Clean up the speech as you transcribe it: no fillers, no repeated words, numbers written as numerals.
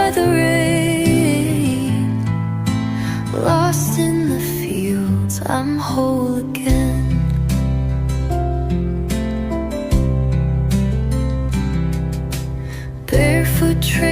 by the rain. Lost in the fields, I'm whole again. Barefoot